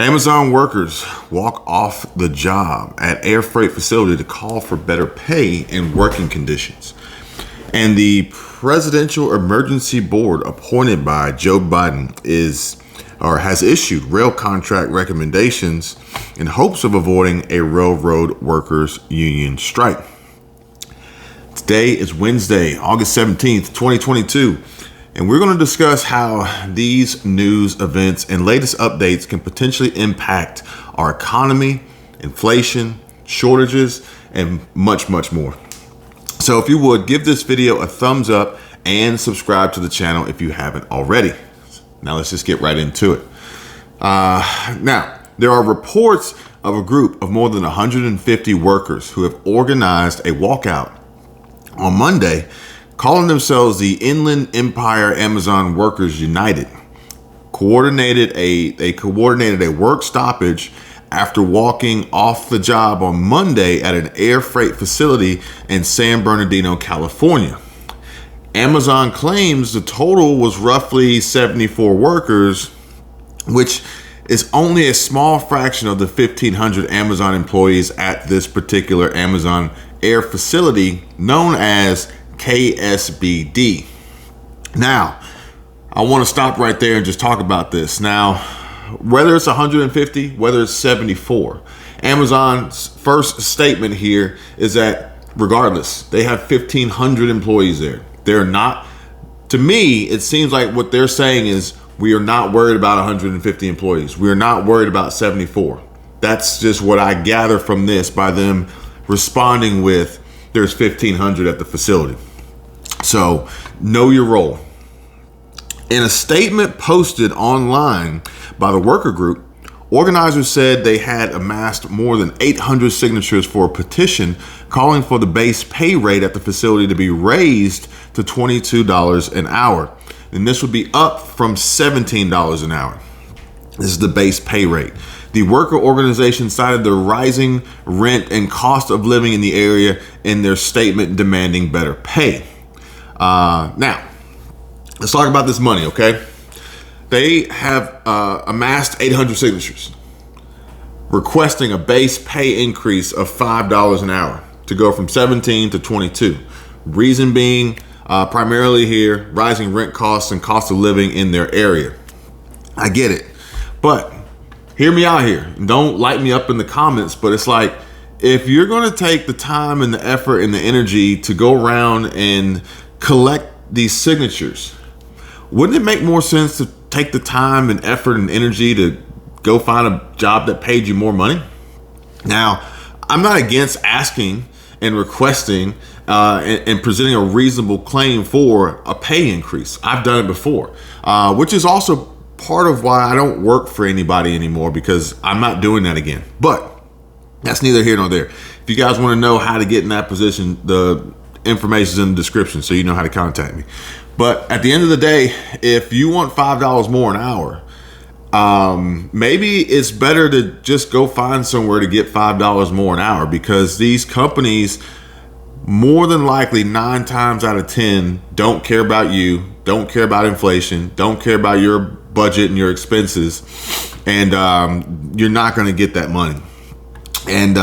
Amazon workers walk off the job at air freight facility to call for better pay and working conditions. And the Presidential Emergency Board appointed by Joe Biden has issued rail contract recommendations in hopes of avoiding a railroad workers union strike. Today is Wednesday, August 17th, 2022. And we're going to discuss how these news events and latest updates can potentially impact our economy, inflation, shortages, and much, much more. So if you would, give this video a thumbs up and subscribe to the channel if you haven't already. Now let's just get right into it. Now, there are reports of a group of more than 150 workers who have organized a walkout on Monday, calling themselves the Inland Empire Amazon Workers United. They coordinated a work stoppage after walking off the job on Monday at an air freight facility in San Bernardino, California. Amazon claims the total was roughly 74 workers, which is only a small fraction of the 1,500 Amazon employees at this particular Amazon air facility known as KSBD. Now, I want to stop right there and just talk about this. Now, whether it's 150, whether it's 74, Amazon's first statement here is that regardless, they have 1,500 employees there. They're not, to me, it seems like what they're saying is we are not worried about 150 employees. We are not worried about 74. That's just what I gather from this by them responding with there's 1,500 at the facility. So know your role. In a statement posted online by the worker group, organizers said they had amassed more than 800 signatures for a petition calling for the base pay rate at the facility to be raised to $22 an hour. And this would be up from $17 an hour. This is the base pay rate. The worker organization cited the rising rent and cost of living in the area in their statement demanding better pay. Now, let's talk about this money, okay? They have amassed 800 signatures requesting a base pay increase of $5 an hour to go from 17 to 22. Reason being, primarily here, rising rent costs and cost of living in their area. I get it, but hear me out here. Don't light me up in the comments, but it's like, if you're going to take the time and the effort and the energy to go around and collect these signatures, wouldn't it make more sense to take the time and effort and energy to go find a job that paid you more money? Now, I'm not against asking and requesting and presenting a reasonable claim for a pay increase. I've done it before, which is also part of why I don't work for anybody anymore, because I'm not doing that again. But that's neither here nor there. If you guys want to know how to get in that position, the information is in the description, so you know how to contact me. But at the end of the day, if you want $5 more an hour, maybe it's better to just go find somewhere to get $5 more an hour, because these companies, more than likely 9 times out of 10, don't care about you, don't care about inflation, don't care about your budget and your expenses, and you're not going to get that money. And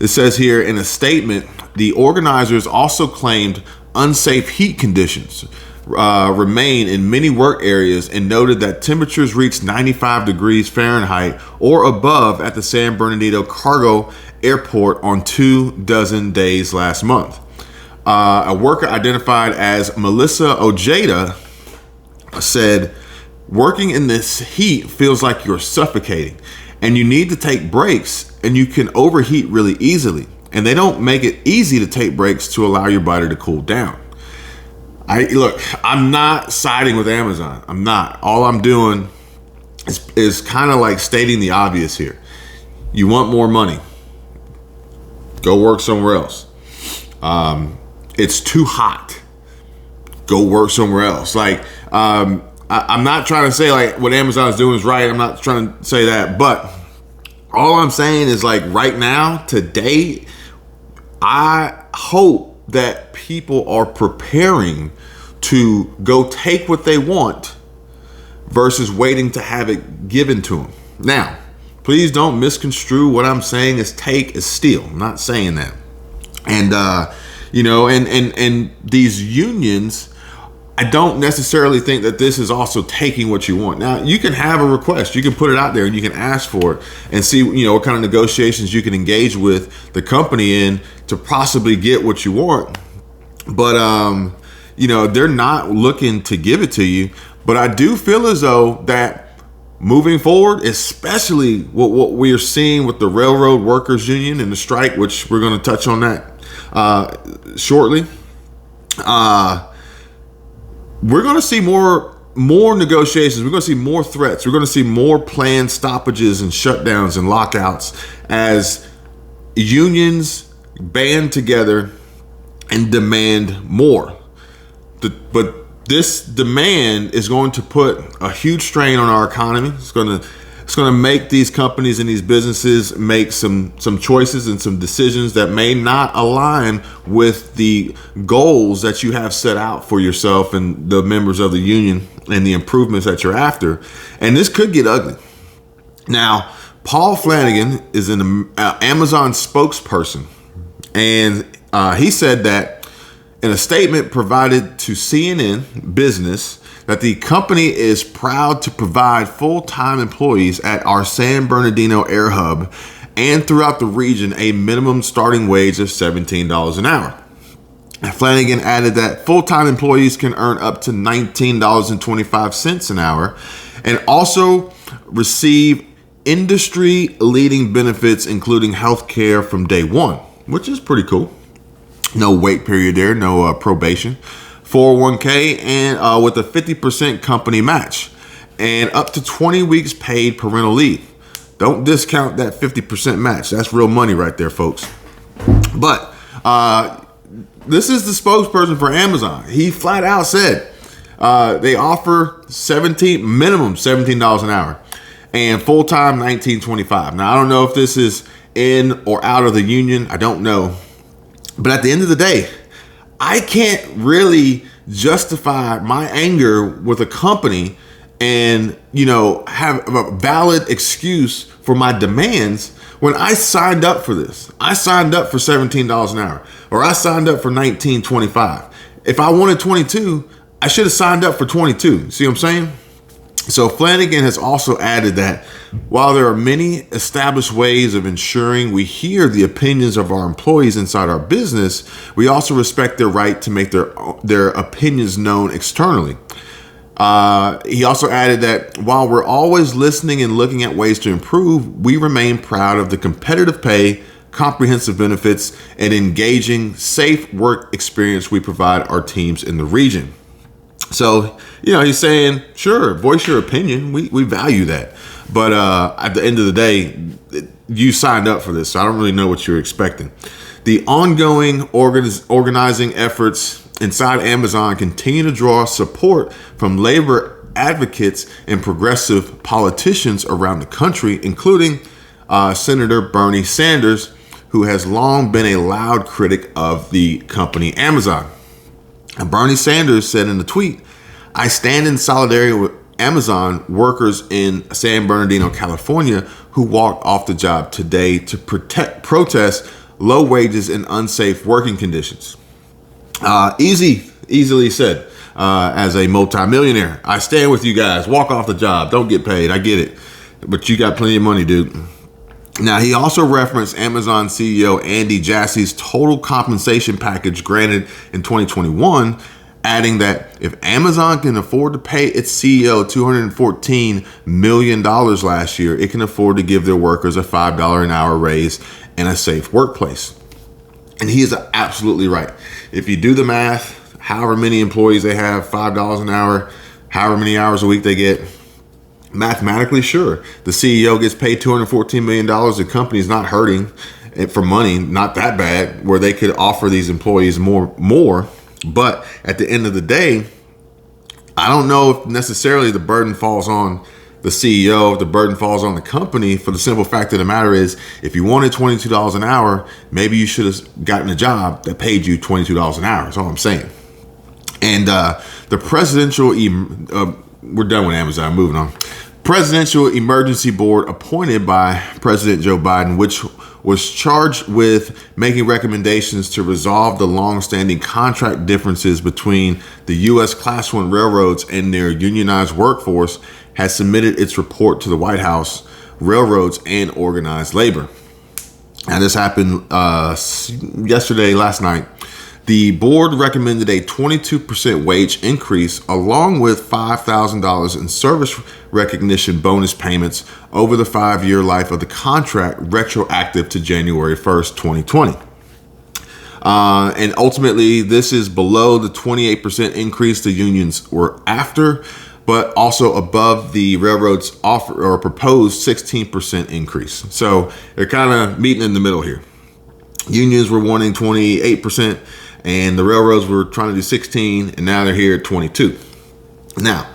it says here in a statement, the organizers also claimed unsafe heat conditions remain in many work areas and noted that temperatures reached 95 degrees Fahrenheit or above at the San Bernardino Cargo Airport on 24 days last month. A worker identified as Melissa Ojeda said, "Working in this heat feels like you're suffocating, and you need to take breaks, and you can overheat really easily. And they don't make it easy to take breaks to allow your body to cool down." Look, I'm not siding with Amazon. I'm not. All I'm doing is kind of like stating the obvious here. You want more money, go work somewhere else. It's too hot, go work somewhere else. Like, I'm not trying to say like what Amazon is doing is right. I'm not trying to say that, but all I'm saying is, like, right now, today, I hope that people are preparing to go take what they want versus waiting to have it given to them. Now, Please don't misconstrue what I'm saying as take as steal. I'm not saying that. And and these unions, I don't necessarily think that this is also taking what you want. Now, you can have a request. You can put it out there and you can ask for it and see, what kind of negotiations you can engage with the company in to possibly get what you want. But, they're not looking to give it to you. But I do feel as though that moving forward, especially what we are seeing with the Railroad Workers Union and the strike, which we're going to touch on that shortly, we're going to see more negotiations. We're going to see more threats. We're going to see more planned stoppages and shutdowns and lockouts as unions band together and demand more. But this demand is going to put a huge strain on our economy. It's going to make these companies and these businesses make some choices and some decisions that may not align with the goals that you have set out for yourself and the members of the union and the improvements that you're after. And this could get ugly. Now, Paul Flanagan is an Amazon spokesperson, and he said that in a statement provided to CNN Business that the company is proud to provide full-time employees at our San Bernardino Air Hub and throughout the region a minimum starting wage of $17 an hour. Flanagan added that full-time employees can earn up to $19.25 an hour and also receive industry-leading benefits, including health care from day one, which is pretty cool. No wait period there, no probation. 401k and with a 50% company match and up to 20 weeks paid parental leave. Don't discount that 50% match. That's real money right there, folks. But this is the spokesperson for Amazon. He flat out said they offer minimum $17 an hour and full-time $19.25. Now, I don't know if this is in or out of the union. I don't know. But at the end of the day, I can't really justify my anger with a company and, have a valid excuse for my demands when I signed up for this. I signed up for $17 an hour, or I signed up for $19.25. If I wanted 22, I should have signed up for 22. See what I'm saying? So Flanagan has also added that while there are many established ways of ensuring we hear the opinions of our employees inside our business, we also respect their right to make their opinions known externally. He also added that while we're always listening and looking at ways to improve, we remain proud of the competitive pay, comprehensive benefits, and engaging, safe work experience we provide our teams in the region. So, he's saying, sure, voice your opinion. We value that. But at the end of the day, you signed up for this, so I don't really know what you're expecting. The ongoing organizing efforts inside Amazon continue to draw support from labor advocates and progressive politicians around the country, including Senator Bernie Sanders, who has long been a loud critic of the company Amazon. And Bernie Sanders said in a tweet, "I stand in solidarity with Amazon workers in San Bernardino, California, who walked off the job today to protest low wages and unsafe working conditions." Easily said, as a multimillionaire. I stand with you guys. Walk off the job. Don't get paid. I get it. But you got plenty of money, dude. Now, he also referenced Amazon CEO Andy Jassy's total compensation package granted in 2021, adding that if Amazon can afford to pay its CEO $214 million last year, it can afford to give their workers a $5 an hour raise and a safe workplace. And he is absolutely right. If you do the math, however many employees they have, $5 an hour, however many hours a week they get, mathematically, sure, the CEO gets paid $214 million. The company's not hurting for money, not that bad, where they could offer these employees more. But at the end of the day, I don't know if necessarily the burden falls on the CEO, if the burden falls on the company, for the simple fact of the matter is, if you wanted $22 an hour, maybe you should have gotten a job that paid you $22 an hour. That's all I'm saying. And the presidential, we're done with Amazon, moving on. Presidential Emergency Board appointed by President Joe Biden, which was charged with making recommendations to resolve the long-standing contract differences between the U.S. Class 1 railroads and their unionized workforce, has submitted its report to the White House, railroads, and organized labor. Now, this happened last night. The board recommended a 22% wage increase along with $5,000 in service recognition bonus payments over the 5-year life of the contract, retroactive to January 1st, 2020. And ultimately, this is below the 28% increase the unions were after, but also above the railroad's offer or proposed 16% increase. So they're kind of meeting in the middle here. Unions were wanting 28%. And the railroads were trying to do 16, and now they're here at 22. Now,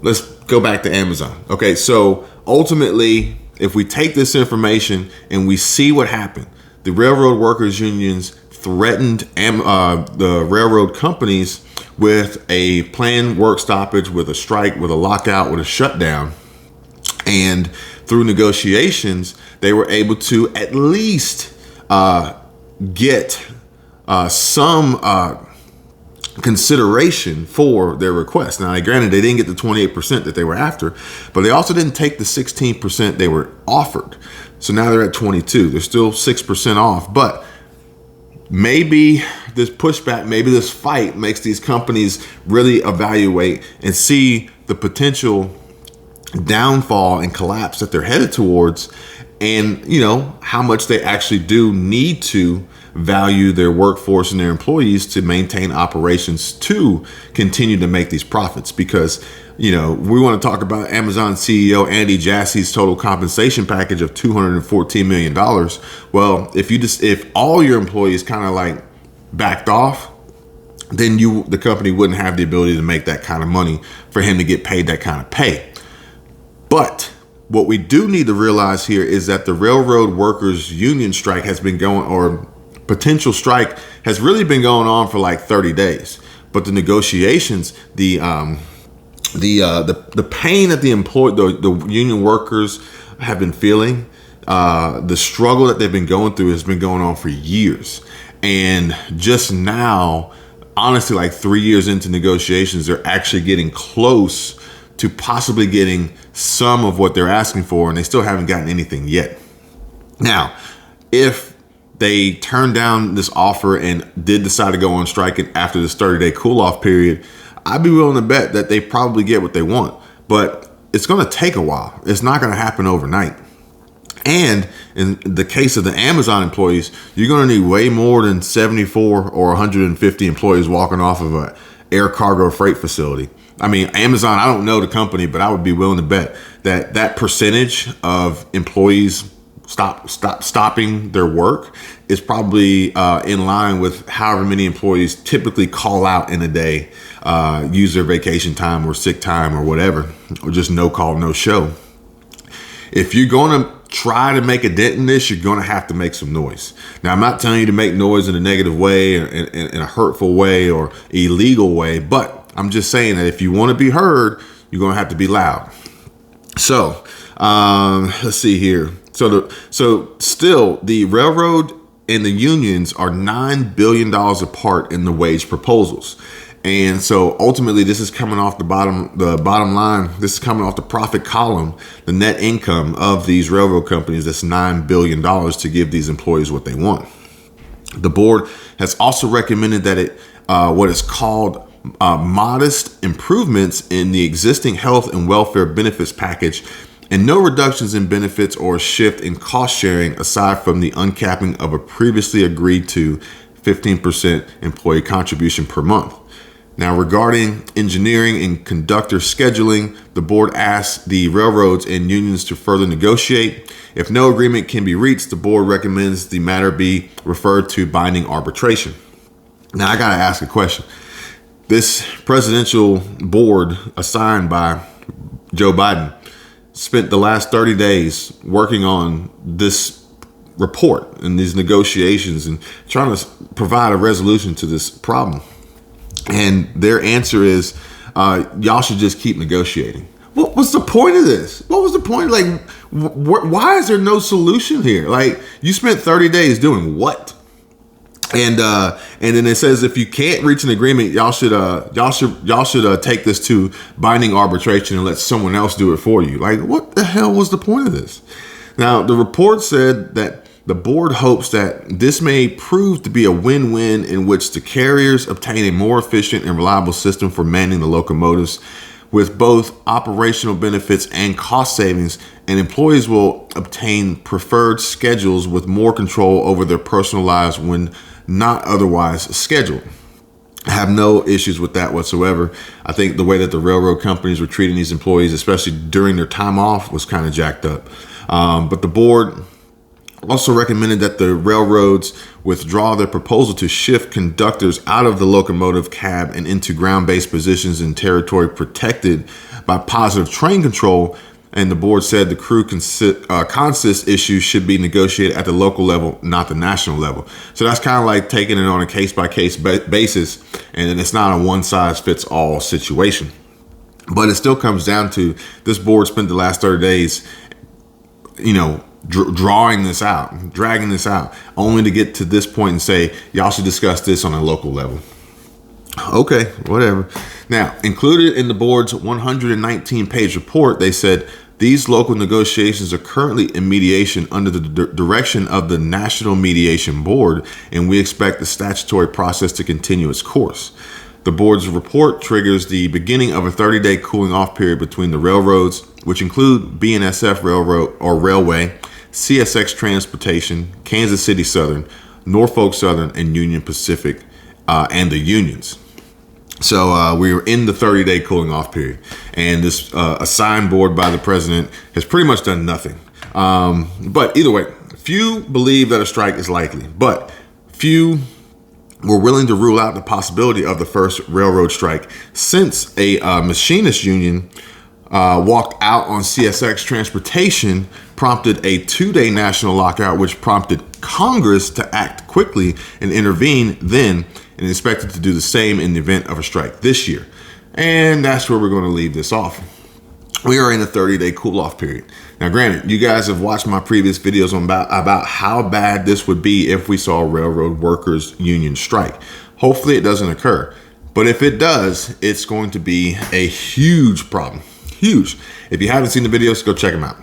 let's go back to Amazon. Okay, so ultimately, if we take this information and we see what happened, the railroad workers unions threatened the railroad companies with a planned work stoppage, with a strike, with a lockout, with a shutdown. And through negotiations, they were able to at least get some consideration for their request. Now, granted, they didn't get the 28% that they were after, but they also didn't take the 16% they were offered. So now they're at 22. They're still 6% off, but maybe this pushback, maybe this fight makes these companies really evaluate and see the potential downfall and collapse that they're headed towards, and how much they actually do need to value their workforce and their employees to maintain operations to continue to make these profits. Because we want to talk about Amazon CEO Andy Jassy's total compensation package of $214 million. Well, if all your employees kind of like backed off, then the company wouldn't have the ability to make that kind of money for him to get paid that kind of pay. But what we do need to realize here is that the railroad workers union strike has been going, or potential strike has really been going on for like 30 days. But the negotiations, the pain that the union workers have been feeling, the struggle that they've been going through has been going on for years. And just now, honestly, like 3 years into negotiations, they're actually getting close to possibly getting some of what they're asking for, and they still haven't gotten anything yet. Now, if they turn down this offer and did decide to go on strike after this 30-day cool-off period, I'd be willing to bet that they probably get what they want. But it's going to take a while. It's not going to happen overnight. And in the case of the Amazon employees, you're going to need way more than 74 or 150 employees walking off of an air cargo freight facility. I mean, Amazon, I don't know the company, but I would be willing to bet that percentage of employees stopping their work is probably in line with however many employees typically call out in a day, use their vacation time or sick time or whatever, or just no call, no show. If you're going to try to make a dent in this, you're going to have to make some noise. Now, I'm not telling you to make noise in a negative way, or in a hurtful way, or illegal way, but I'm just saying that if you want to be heard, you're going to have to be loud. So let's see here. So still, the railroad and the unions are $9 billion apart in the wage proposals. And so ultimately, this is coming off the bottom line. This is coming off the profit column, the net income of these railroad companies. That's $9 billion to give these employees what they want. The board has also recommended that what is called modest improvements in the existing health and welfare benefits package, and no reductions in benefits or shift in cost sharing aside from the uncapping of a previously agreed to 15% employee contribution per month. Now, regarding engineering and conductor scheduling, the board asked the railroads and unions to further negotiate. If no agreement can be reached, the board recommends the matter be referred to binding arbitration. Now, I got to ask a question. This presidential board assigned by Joe Biden spent the last 30 days working on this report and these negotiations and trying to provide a resolution to this problem. And their answer is, y'all should just keep negotiating. what was the point of this? What was the point? Like, why is there no solution here? Like, you spent 30 days doing what? And then it says if you can't reach an agreement, y'all should take this to binding arbitration and let someone else do it for you. Like, what the hell was the point of this? Now, the report said that the board hopes that this may prove to be a win-win in which the carriers obtain a more efficient and reliable system for manning the locomotives with both operational benefits and cost savings, and employees will obtain preferred schedules with more control over their personal lives when not otherwise scheduled. I have no issues with that whatsoever. I think the way that the railroad companies were treating these employees, especially during their time off, was kind of jacked up. But the board also recommended that the railroads withdraw their proposal to shift conductors out of the locomotive cab and into ground-based positions in territory protected by positive train control. And the board said the crew consist issues should be negotiated at the local level, not the national level. So that's kind of like taking it on a case-by-case basis, and then it's not a one-size-fits-all situation. But it still comes down to this board spent the last 30 days, drawing this out, dragging this out, only to get to this point and say, y'all should discuss this on a local level. Okay, whatever. Now, included in the board's 119-page report, they said these local negotiations are currently in mediation under the direction of the National Mediation Board, and we expect the statutory process to continue its course. The board's report triggers the beginning of a 30-day cooling off period between the railroads, which include BNSF Railroad or Railway, CSX Transportation, Kansas City Southern, Norfolk Southern, and Union Pacific, and the unions. So we were in the 30-day cooling off period, and this assigned board by the president has pretty much done nothing. But either way, few believe that a strike is likely, but few were willing to rule out the possibility of the first railroad strike, since a machinist union walked out on CSX Transportation, prompted a 2-day national lockout, which prompted Congress to act quickly and intervene then, and expected to do the same in the event of a strike this year. And that's where we're going to leave this off. We are in a 30-day cool-off period. Now, granted, you guys have watched my previous videos about how bad this would be if we saw a railroad workers union strike. Hopefully it doesn't occur. But if it does, it's going to be a huge problem. Huge. If you haven't seen the videos, go check them out.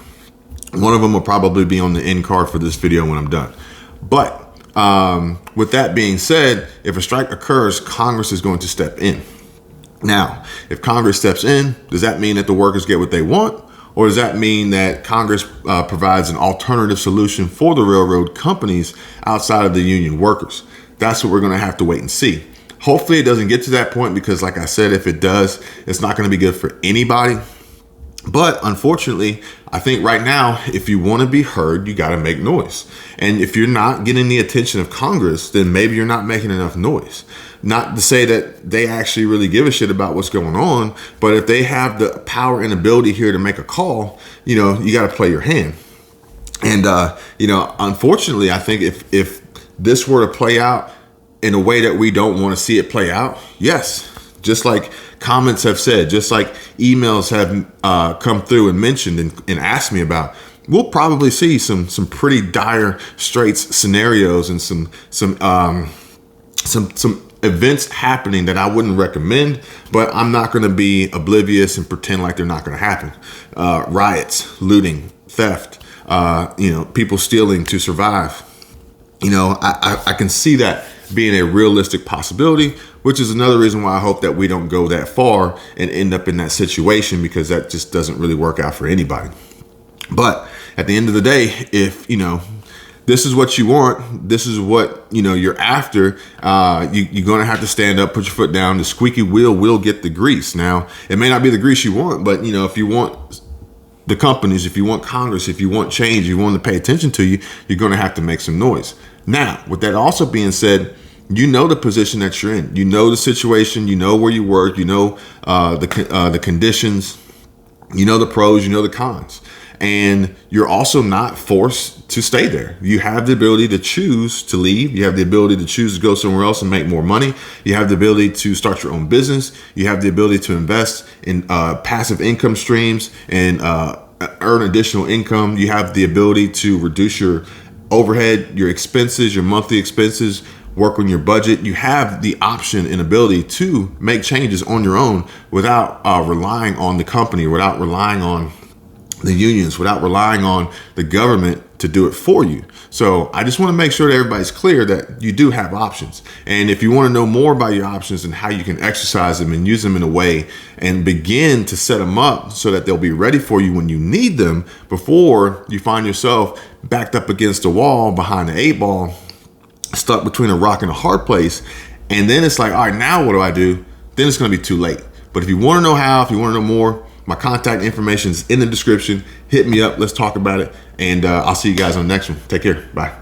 One of them will probably be on the end card for this video when I'm done. But with that being said, if a strike occurs, Congress is going to step in. Now, if Congress steps in, does that mean that the workers get what they want? Or does that mean that Congress provides an alternative solution for the railroad companies outside of the union workers? That's what we're going to have to wait and see. Hopefully it doesn't get to that point, because like I said, if it does, it's not going to be good for anybody. But unfortunately, I think right now, if you want to be heard, you got to make noise. And if you're not getting the attention of Congress, then maybe you're not making enough noise. Not to say that they actually really give a shit about what's going on, but if they have the power and ability here to make a call, you got to play your hand. And, unfortunately, I think if this were to play out in a way that we don't want to see it play out, yes, just like comments have said, just like emails have come through and mentioned and asked me about, we'll probably see some pretty dire straits scenarios and some events happening that I wouldn't recommend, but I'm not going to be oblivious and pretend like they're not going to happen. Riots, looting, theft, people stealing to survive. I can see that being a realistic possibility, which is another reason why I hope that we don't go that far and end up in that situation, because that just doesn't really work out for anybody. But at the end of the day, if, this is what you want, this is what, you're after, you're going to have to stand up, put your foot down. The squeaky wheel will get the grease. Now, it may not be the grease you want, but, if you want the companies, if you want Congress, if you want change, you want to pay attention to you, you're going to have to make some noise. Now, with that also being said, the position that you're in, the situation, where you work, the conditions, the pros, the cons. And you're also not forced to stay there. You have the ability to choose to leave. You have the ability to choose to go somewhere else and make more money. You have the ability to start your own business. You have the ability to invest in passive income streams and earn additional income. You have the ability to reduce your overhead, your expenses, your monthly expenses, work on your budget. You have the option and ability to make changes on your own without relying on the company, without relying on the unions, without relying on the government to do it for you. So I just want to make sure that everybody's clear that you do have options. And if you want to know more about your options and how you can exercise them and use them in a way and begin to set them up so that they'll be ready for you when you need them, before you find yourself backed up against a wall behind the 8 ball, stuck between a rock and a hard place, and then it's like, all right, now what do I do? Then it's going to be too late. But if you want to know how, if you want to know more, my contact information is in the description. Hit me up. Let's talk about it. And I'll see you guys on the next one. Take care. Bye.